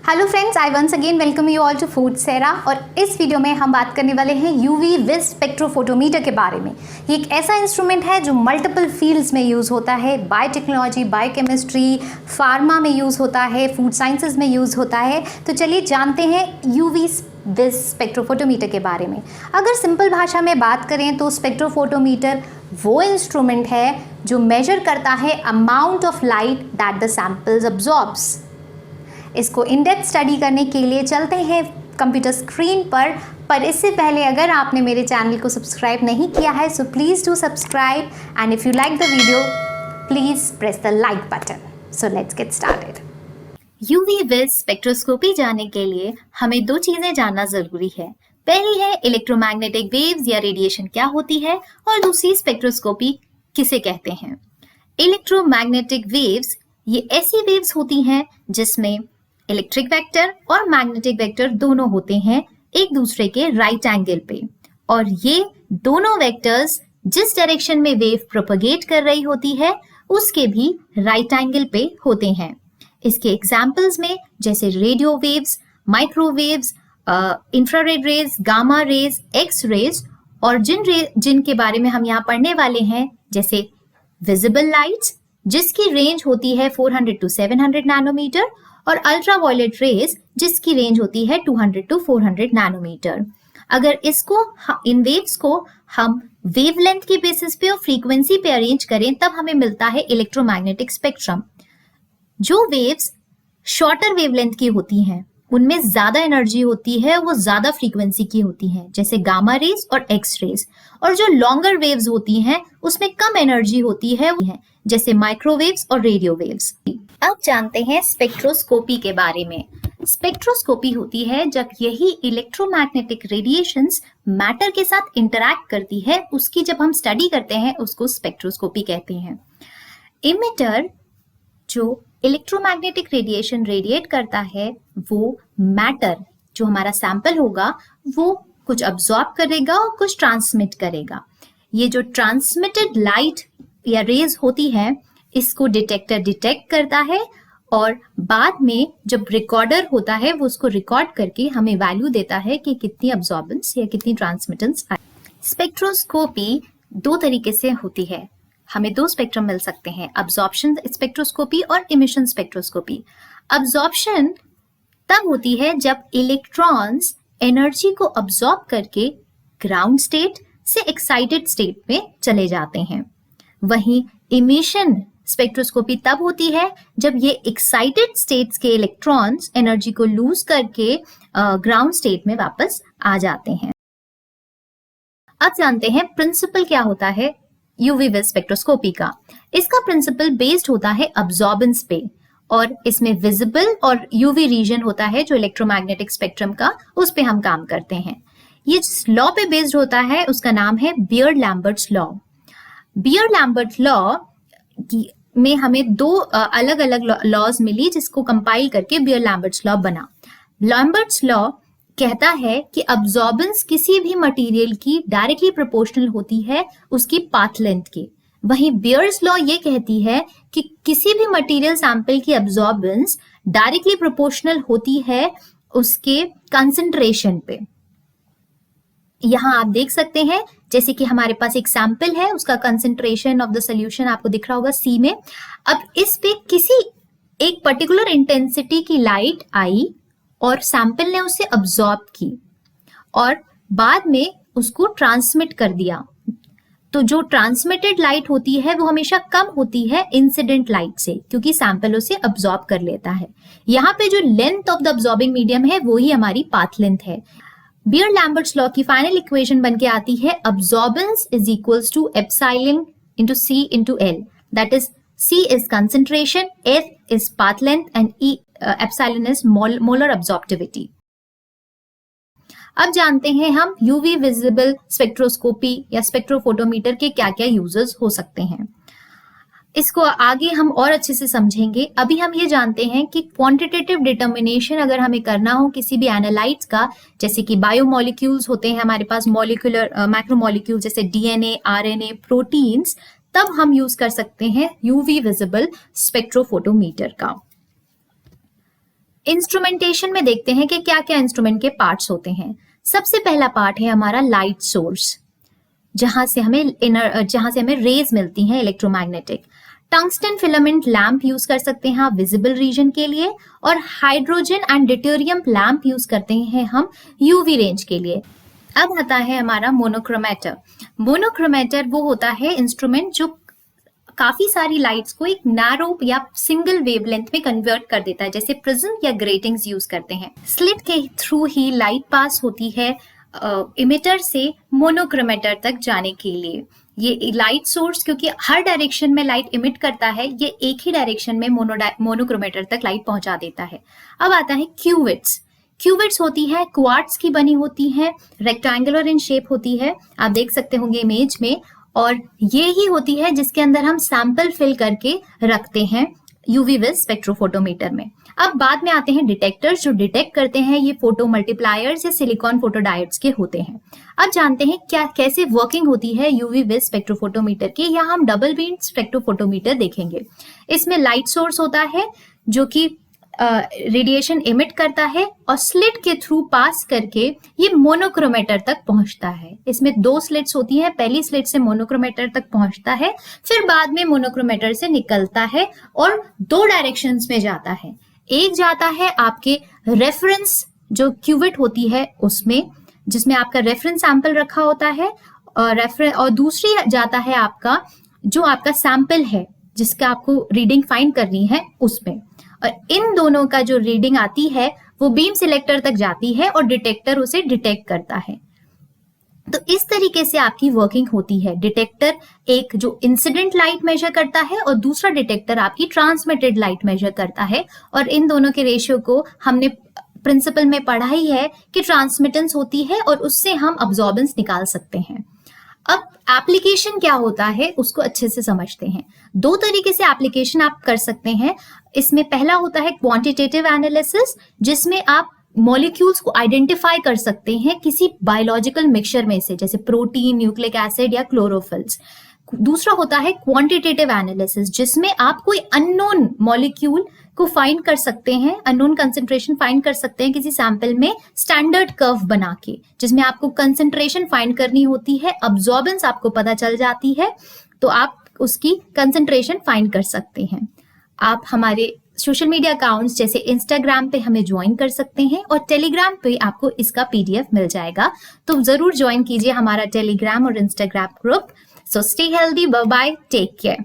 Hello friends, I once again welcome you all to Foodsera. और इस video में हम बात करने वाले हैं यूवी विज स्पेक्ट्रोफोटोमीटर के बारे में। ये एक ऐसा इंस्ट्रूमेंट है जो मल्टीपल फील्ड्स में यूज़ होता है। बायोटेक्नोलॉजी, बायोकेमिस्ट्री, फार्मा में यूज़ होता है, फूड साइंसेज में यूज़ होता है। तो चलिए जानते हैं यूवी विज स्पेक्ट्रोफोटोमीटर के बारे में। अगर सिंपल भाषा में बात करें तो स्पेक्ट्रोफोटोमीटर वो इंस्ट्रूमेंट है जो मेजर करता है amount of light that the samples absorbs. इसको इन डेप्थ स्टडी करने के लिए चलते हैं कंप्यूटर स्क्रीन पर इससे पहले अगर आपने मेरे चैनल को सब्सक्राइब नहीं किया है so please do subscribe and if you like the video please press the like button. So let's get started. UV vis spectroscopy जानने के लिए हमें दो चीज़ें जानना ज़रूरी है। पहली है इलेक्ट्रोमैग्नेटिक वेव्स या रेडिएशन क्या होती है, और दूसरी स्पेक्ट्रोस्कोपी किसे कहते हैं। इलेक्ट्रोमैग्नेटिक वेव्स ये ऐसी वेव्स होती हैं जिसमें इलेक्ट्रिक वेक्टर और मैग्नेटिक वेक्टर दोनों होते हैं एक दूसरे के राइट एंगल पे, और ये दोनों वेक्टर्स जिस डायरेक्शन में वेव प्रोपगेट कर रही होती है उसके भी राइट एंगल पे होते हैं। इसके एग्जाम्पल्स में जैसे radio waves, microwaves, infrared rays, gamma rays, X rays, और जिनके बारे में हम यहाँ पढ़ने वाले हैं जैसे विजिबल लाइट्स जिसकी रेंज होती है 400 to 700 नैनोमीटर, और अल्ट्रावायलेट रेज जिसकी रेंज होती है 200 to 400 नैनोमीटर। अगर इन वेव्स को हम वेवलेंथ के बेसिस पे और फ्रीक्वेंसी पे अरेंज करें तब हमें मिलता है इलेक्ट्रोमैग्नेटिक स्पेक्ट्रम। जो वेव्स शॉर्टर वेवलेंथ की होती हैं उनमें ज्यादा एनर्जी होती है, वो ज्यादा फ्रीक्वेंसी की होती हैं जैसे गामा रेज और एक्स रेज, और जो लॉन्गर वेव्स होती हैं उसमें कम एनर्जी होती है जैसे माइक्रोवेव्स और रेडियो वेव्स। अब जानते हैं स्पेक्ट्रोस्कोपी के बारे में। स्पेक्ट्रोस्कोपी होती है जब यही इलेक्ट्रोमैग्नेटिक रेडिएशंस मैटर के साथ इंटरैक्ट करती है, उसकी जब हम स्टडी करते हैं उसको स्पेक्ट्रोस्कोपी कहते हैं। इमिटर जो इलेक्ट्रोमैग्नेटिक रेडिएशन रेडिएट करता है वो मैटर जो हमारा सैंपल होगा वो कुछ अब्सॉर्ब करेगा और कुछ ट्रांसमिट करेगा। ये जो ट्रांसमिटेड लाइट या रेज होती है इसको डिटेक्टर डिटेक्ट करता है, और बाद में जब रिकॉर्डर होता है वो उसको रिकॉर्ड करके हमें वैल्यू देता है कि कितनी अब्सॉर्बेंस या कितनी ट्रांसमिटेंस आई। स्पेक्ट्रोस्कोपी दो तरीके से होती है, हमें दो स्पेक्ट्रम मिल सकते हैं, अब्सॉर्प्शन स्पेक्ट्रोस्कोपी और इमिशन स्पेक्ट्रोस्कोपी। अब्सॉर्प्शन तब होती है जब इलेक्ट्रॉन्स एनर्जी को अब्सॉर्ब करके ग्राउंड स्टेट से एक्साइटेड स्टेट में चले जाते हैं। वहीं इमिशन स्पेक्ट्रोस्कोपी तब होती है जब ये एक्साइटेड स्टेट्स के इलेक्ट्रॉन्स एनर्जी को लूज करके ग्राउंड स्टेट में वापस आ जाते हैं। अब जानते हैं प्रिंसिपल क्या होता है यूवी विज स्पेक्ट्रोस्कोपी का। इसका प्रिंसिपल बेस्ड होता है अब्सॉर्बेंस पे, और इसमें विजिबल और यूवी रीजन होता है जो इलेक्ट्रोमैग्नेटिक स्पेक्ट्रम का, उस पे हम काम करते हैं। ये जिस लॉ पे बेस्ड होता है उसका नाम है बियर्ड-लैम्बर्ट्स लॉ। बियर्ड-लैम्बर्ट लॉ में हमें दो अलग अलग लॉज मिली जिसको कंपाइल करके बियर्ड-लैम्बर्ट्स लॉ बना। लैम्बर्ट्स लॉ कहता है कि अब्सॉर्बेंस किसी भी मटेरियल की डायरेक्टली प्रोपोर्शनल होती है उसकी पाथ लेंथ के। वहीं बियर्स लॉ ये कहती है कि किसी भी मटेरियल सैंपल की अब्सॉर्बेंस डायरेक्टली प्रोपोर्शनल होती है उसके कंसंट्रेशन पे। यहाँ आप देख सकते हैं जैसे कि हमारे पास एक सैंपल है, उसका कंसंट्रेशन ऑफ द सोल्यूशन आपको दिख रहा होगा C में। अब इस पे किसी एक पर्टिकुलर इंटेंसिटी की लाइट आई और सैंपल ने उसे अब्सॉर्ब की और बाद में उसको ट्रांसमिट कर दिया। तो जो ट्रांसमिटेड लाइट होती है वो हमेशा कम होती है इंसिडेंट लाइट से, क्योंकि सैंपल उसे अब्सॉर्ब कर लेता है। यहाँ पे जो length of the absorbing medium है वो ही हमारी पाथ लेंथ है। बियर्ड-लैम्बर्ट्स लॉ की फाइनल इक्वेशन बन के आती है absorbance is equals to epsilon into C into L, that is C is concentration, F is path length and epsilon is molar absorptivity. अब जानते हैं हम यूवी विजिबल स्पेक्ट्रोस्कोपी या स्पेक्ट्रोफोटोमीटर के क्या क्या यूजेस हो सकते हैं। इसको आगे हम और अच्छे से समझेंगे। अभी हम ये जानते हैं कि क्वांटिटेटिव डिटर्मिनेशन अगर हमें करना हो किसी भी एनालाइट्स का, जैसे कि बायोमोलिक्यूल्स होते हैं हमारे पास, मॉलिक्यूलर मैक्रोमोलिक्यूल जैसे DNA, RNA, प्रोटीन्स, तब हम यूज कर सकते हैं यूवी विजिबल स्पेक्ट्रोफोटोमीटर का। इंस्ट्रूमेंटेशन में देखते हैं कि क्या क्या इंस्ट्रूमेंट के पार्ट्स होते हैं। सबसे पहला पार्ट है हमारा लाइट सोर्स, जहां से हमें रेज मिलती हैं electromagnetic. Tungsten filament lamp use कर सकते हैं आप विजिबल रीजन के लिए, और hydrogen and deuterium lamp use करते हैं हम यूवी रेंज के लिए। अब आता है हमारा मोनोक्रोमेटर। मोनोक्रोमेटर वो होता है इंस्ट्रूमेंट जो काफी सारी लाइट्स को एक नैरो या सिंगल वेवलेंथ में कन्वर्ट कर देता है, जैसे प्रिज्म या ग्रेटिंग्स यूज करते हैं। स्लिट के थ्रू ही लाइट पास होती है इमिटर से मोनोक्रोमेटर तक जाने के लिए। ये लाइट सोर्स क्योंकि हर डायरेक्शन में लाइट इमिट करता है, ये एक ही डायरेक्शन में मोनोक्रोमेटर तक लाइट पहुंचा देता है। अब आता है क्यूविट्स। क्यूविट्स होती है क्वार्ट्स की बनी होती है, रेक्टेंगुलर इन शेप होती है, आप देख सकते होंगे इमेज में, और ये ही होती है जिसके अंदर हम सैंपल फिल करके रखते हैं यूवी विज स्पेक्ट्रोफोटोमीटर में। अब बाद में आते हैं डिटेक्टर्स जो डिटेक्ट करते हैं, ये फोटो मल्टीप्लायर्स या सिलिकॉन फोटोडायोड्स के होते हैं। अब जानते हैं क्या कैसे वर्किंग होती है यूवी विज स्पेक्ट्रोफोटोमीटर की। यहाँ हम डबल बीम स्पेक्ट्रोफोटोमीटर देखेंगे। इसमें लाइट सोर्स होता है जो कि रेडिएशन इमिट करता है और स्लिट के थ्रू पास करके ये मोनोक्रोमेटर तक पहुंचता है। इसमें 2 स्लिट्स होती हैं, पहली स्लिट से मोनोक्रोमेटर तक पहुंचता है, फिर बाद में मोनोक्रोमेटर से निकलता है और 2 डायरेक्शंस में जाता है। एक जाता है आपके रेफरेंस जो क्यूविट होती है उसमें, जिसमें आपका रेफरेंस सैंपल रखा होता है, और दूसरी जाता है आपका जो आपका सैंपल है जिसका आपको रीडिंग फाइंड करनी है उसमें। और इन दोनों का जो रीडिंग आती है वो बीम सिलेक्टर तक जाती है और डिटेक्टर उसे डिटेक्ट करता है। तो इस तरीके से आपकी वर्किंग होती है। डिटेक्टर एक जो इंसिडेंट लाइट मेजर करता है और दूसरा डिटेक्टर आपकी ट्रांसमिटेड लाइट मेजर करता है, और इन दोनों के रेशियो को हमने प्रिंसिपल में पढ़ा ही है कि ट्रांसमिटेंस होती है और उससे हम अब्जॉर्बेंस निकाल सकते हैं। अब एप्लीकेशन क्या होता है उसको अच्छे से समझते हैं। 2 तरीके से एप्लीकेशन आप कर सकते हैं। इसमें पहला होता है क्वांटिटेटिव एनालिसिस, जिसमें आप मॉलिक्यूल्स को आइडेंटिफाई कर सकते हैं किसी बायोलॉजिकल मिक्सचर में से, जैसे प्रोटीन, न्यूक्लिक एसिड या क्लोरोफिल्स। दूसरा होता है क्वांटिटेटिव एनालिसिस, जिसमें आप कोई अननोन मॉलिक्यूल को फाइंड कर सकते हैं, अननोन कंसेंट्रेशन फाइंड कर सकते हैं किसी सैंपल में स्टैंडर्ड कर्व बना के, जिसमें आपको कंसेंट्रेशन फाइंड करनी होती है, अब्जॉर्बेंस आपको पता चल जाती है, तो आप उसकी कंसेंट्रेशन फाइंड कर सकते हैं। आप हमारे सोशल मीडिया अकाउंट्स जैसे इंस्टाग्राम पे हमें ज्वाइन कर सकते हैं, और टेलीग्राम पे आपको इसका पीडीएफ मिल जाएगा। तो जरूर ज्वाइन कीजिए हमारा टेलीग्राम और Instagram group. So stay healthy, bye bye, take care.